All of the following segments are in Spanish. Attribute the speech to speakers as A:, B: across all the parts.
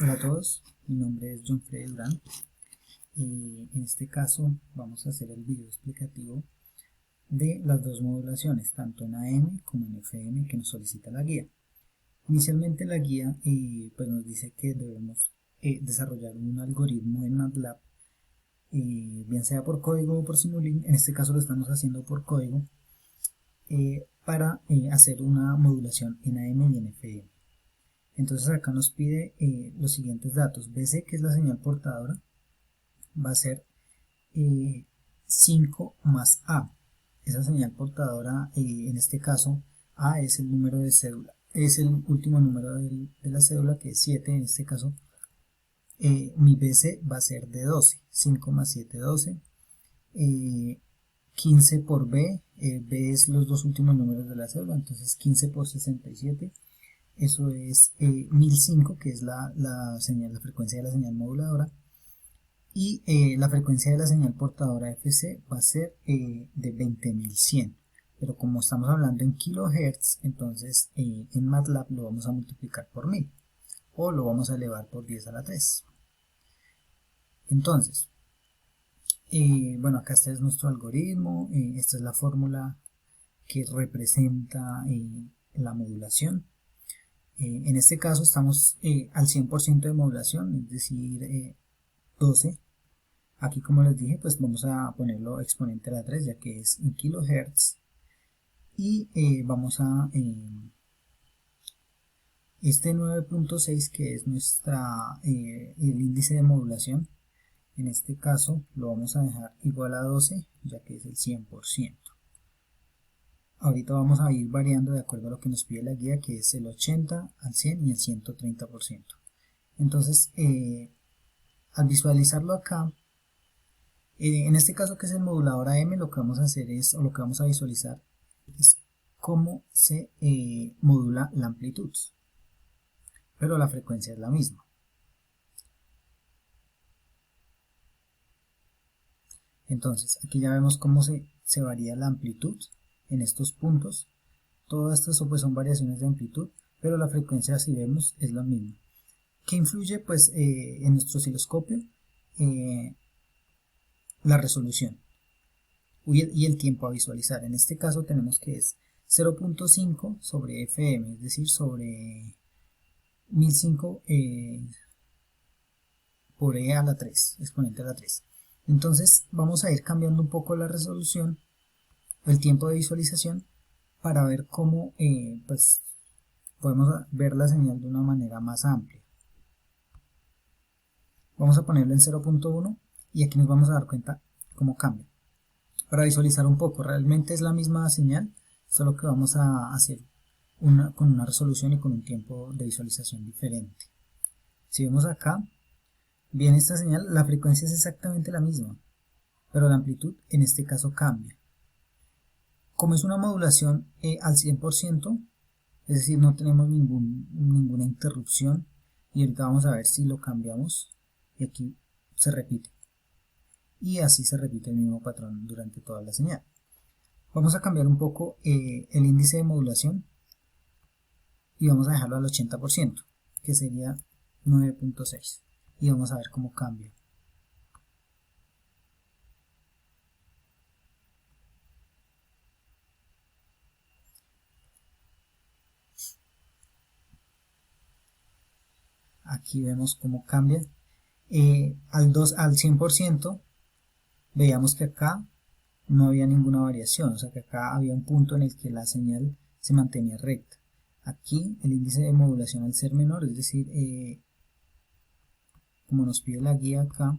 A: Hola a todos, mi nombre es John Freddy Durán y en este caso vamos a hacer el video explicativo de las dos modulaciones, tanto en AM como en FM que nos solicita la guía. Inicialmente la guía pues nos dice que debemos desarrollar un algoritmo en MATLAB, bien sea por código o por Simulink. En este caso lo estamos haciendo por código, para hacer una modulación en AM y en FM. Entonces acá nos pide los siguientes datos. BC, que es la señal portadora, va a ser 5 más A. Esa señal portadora, en este caso, A es el número de cédula, es el último número de la cédula, que es 7. En este caso, mi BC va a ser de 12. 5 más 7, 12. 15 por B, B es los dos últimos números de la cédula, entonces 15 por 67, eso es 1005, que es la frecuencia de la señal moduladora. Y la frecuencia de la señal portadora FC va a ser de 20.100, pero como estamos hablando en kilohertz, entonces en MATLAB lo vamos a multiplicar por 1000 o lo vamos a elevar por 10 a la 3. Entonces, bueno, acá este es nuestro algoritmo, esta es la fórmula que representa la modulación. En este caso estamos al 100% de modulación, es decir, 12. Aquí, como les dije, pues vamos a ponerlo exponente a la 3, ya que es en kilohertz. Y vamos a este 9.6, que es el índice de modulación. En este caso lo vamos a dejar igual a 12, ya que es el 100%. Ahorita vamos a ir variando de acuerdo a lo que nos pide la guía, que es el 80, al 100 y el 130%. Entonces, al visualizarlo acá, en este caso, que es el modulador AM, lo que vamos a hacer es, o lo que vamos a visualizar, es cómo se modula la amplitud, pero la frecuencia es la misma. Entonces, aquí ya vemos cómo se varía la amplitud en estos puntos. Todas estas pues son variaciones de amplitud, pero la frecuencia, si vemos, es la misma. ¿Qué influye? Pues en nuestro osciloscopio, la resolución y el tiempo a visualizar. En este caso tenemos que es 0.5 sobre FM, es decir, sobre 1005 por E a la 3, exponente a la 3. Entonces vamos a ir cambiando un poco la resolución, el tiempo de visualización, para ver cómo pues podemos ver la señal de una manera más amplia. Vamos a ponerlo en 0.1 y aquí nos vamos a dar cuenta cómo cambia. Para visualizar un poco, realmente es la misma señal, solo que vamos a hacer con una resolución y con un tiempo de visualización diferente. Si vemos acá, bien, esta señal, la frecuencia es exactamente la misma, pero la amplitud en este caso cambia. Como es una modulación al 100%, es decir, no tenemos ninguna interrupción, y ahorita vamos a ver si lo cambiamos, y aquí se repite. Y así se repite el mismo patrón durante toda la señal. Vamos a cambiar un poco el índice de modulación y vamos a dejarlo al 80%, que sería 9.6, y vamos a ver cómo cambia. Aquí vemos cómo cambia. Al 100% veíamos que acá no había ninguna variación, o sea que acá había un punto en el que la señal se mantenía recta. Aquí el índice de modulación, al ser menor, es decir, como nos pide la guía acá,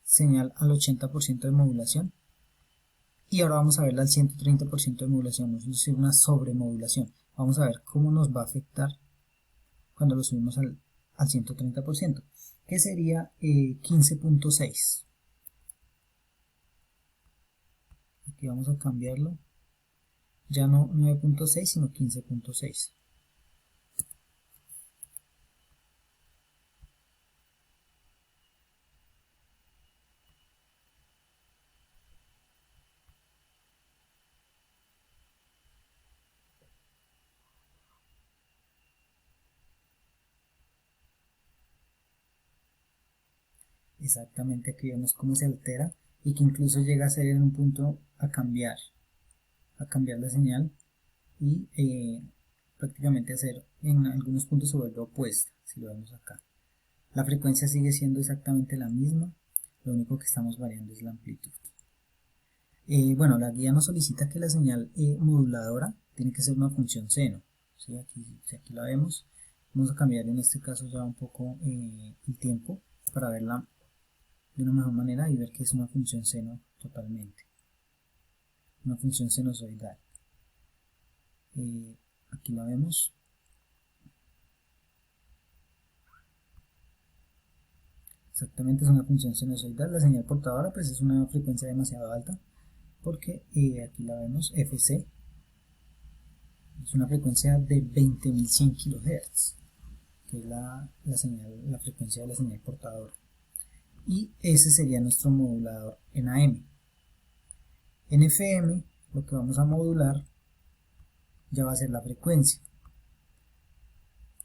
A: señal al 80% de modulación, y ahora vamos a ver al 130% de modulación, es decir, una sobremodulación. Vamos a ver cómo nos va a afectar cuando lo subimos al 130%, que sería 15.6. Aquí vamos a cambiarlo, ya no 9.6 sino 15.6. exactamente aquí vemos cómo se altera y que incluso llega a ser en un punto a cambiar la señal y prácticamente a cero. En algunos puntos se vuelve opuesta, si lo vemos acá. La frecuencia sigue siendo exactamente la misma, lo único que estamos variando es la amplitud. Bueno, la guía nos solicita que la señal moduladora tiene que ser una función seno. ¿Sí? Aquí la vemos. Vamos a cambiar en este caso ya un poco el tiempo para verla de una mejor manera y ver que es una función seno totalmente. Una función sinusoidal. Aquí la vemos. Exactamente, es una función sinusoidal. La señal portadora pues es una frecuencia demasiado alta porque aquí la vemos, FC. Es una frecuencia de 20.100 kHz, que es la frecuencia de la señal portadora. Y ese sería nuestro modulador en AM. En FM lo que vamos a modular ya va a ser la frecuencia.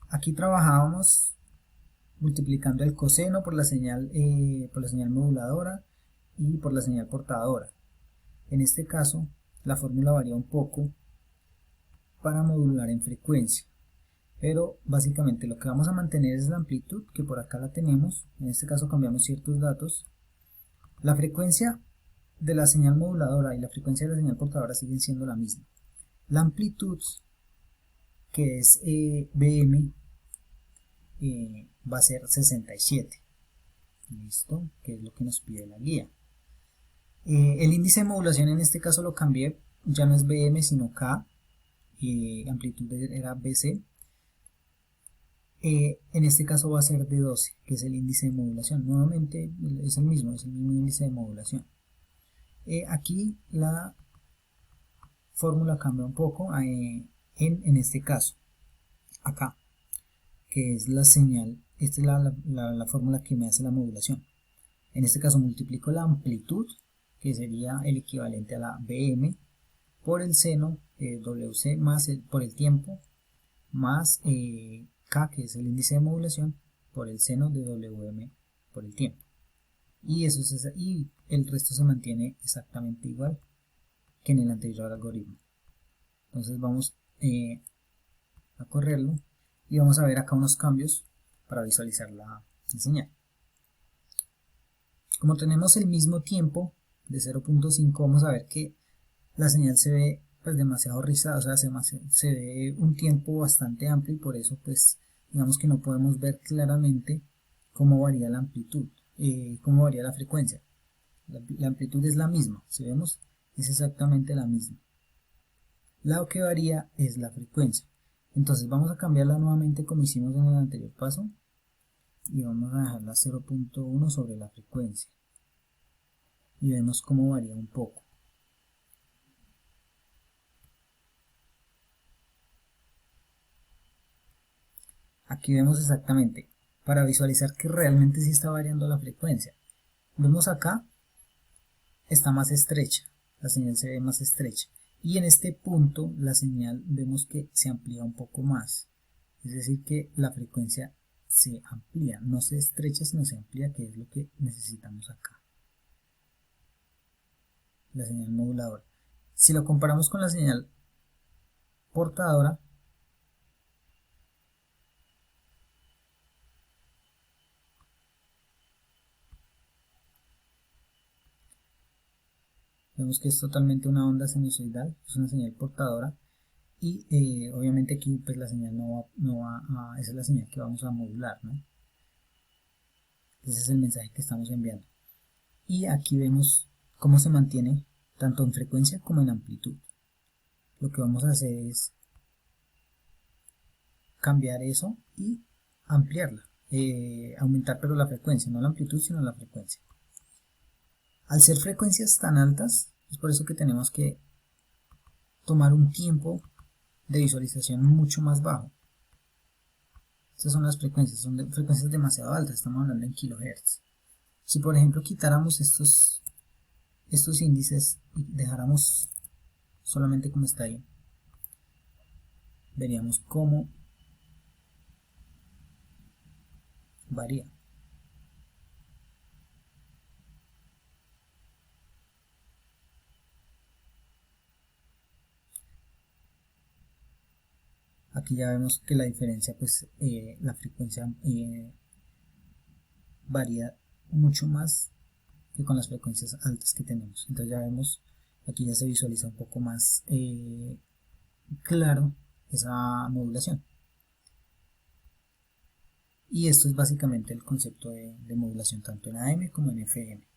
A: Aquí trabajábamos multiplicando el coseno por la señal moduladora y por la señal portadora. En este caso la fórmula varía un poco para modular en frecuencia, pero básicamente lo que vamos a mantener es la amplitud, que por acá la tenemos. En este caso cambiamos ciertos datos. La frecuencia de la señal moduladora y la frecuencia de la señal portadora siguen siendo la misma. La amplitud, que es BM, va a ser 67. ¿Listo? Que es lo que nos pide la guía. El índice de modulación en este caso lo cambié, ya no es BM sino K, amplitud era BC. En este caso va a ser de 12, que es el índice de modulación. Nuevamente es el mismo índice de modulación. Aquí la fórmula cambia un poco en este caso, acá, que es la señal, esta es la fórmula que me hace la modulación. En este caso multiplico la amplitud, que sería el equivalente a la BM, por el seno WC más por el tiempo, más K, que es el índice de modulación, por el seno de WM por el tiempo. Y el resto se mantiene exactamente igual que en el anterior algoritmo. Entonces vamos a correrlo y vamos a ver acá unos cambios para visualizar la señal. Como tenemos el mismo tiempo de 0.5, vamos a ver que la señal se ve pues demasiado rizada, o sea, se ve un tiempo bastante amplio y por eso pues digamos que no podemos ver claramente cómo varía la amplitud, cómo varía la frecuencia. La amplitud es la misma, si vemos es exactamente la misma. Lo que varía es la frecuencia. Entonces vamos a cambiarla nuevamente como hicimos en el anterior paso y vamos a dejarla 0.1 sobre la frecuencia y vemos cómo varía un poco. Aquí vemos exactamente para visualizar que realmente sí está variando la frecuencia. Vemos acá está más estrecha, la señal se ve más estrecha y en este punto la señal vemos que se amplía un poco más, es decir que la frecuencia se amplía, no se estrecha sino se amplía, que es lo que necesitamos acá, la señal moduladora. Si lo comparamos con la señal portadora, vemos que es totalmente una onda sinusoidal, es una señal portadora y obviamente aquí pues la señal esa es la señal que vamos a modular, ¿no? Ese es el mensaje que estamos enviando. Y aquí vemos cómo se mantiene tanto en frecuencia como en amplitud. Lo que vamos a hacer es cambiar eso y ampliarla, aumentar pero la frecuencia, no la amplitud sino la frecuencia. Al ser frecuencias tan altas, es por eso que tenemos que tomar un tiempo de visualización mucho más bajo. Estas son las frecuencias, son frecuencias demasiado altas, estamos hablando en kilohertz. Si por ejemplo quitáramos estos índices y dejáramos solamente como está ahí, veríamos cómo varía. Aquí ya vemos que la diferencia, pues la frecuencia varía mucho más que con las frecuencias altas que tenemos. Entonces ya vemos, aquí ya se visualiza un poco más claro esa modulación. Y esto es básicamente el concepto de modulación tanto en AM como en FM.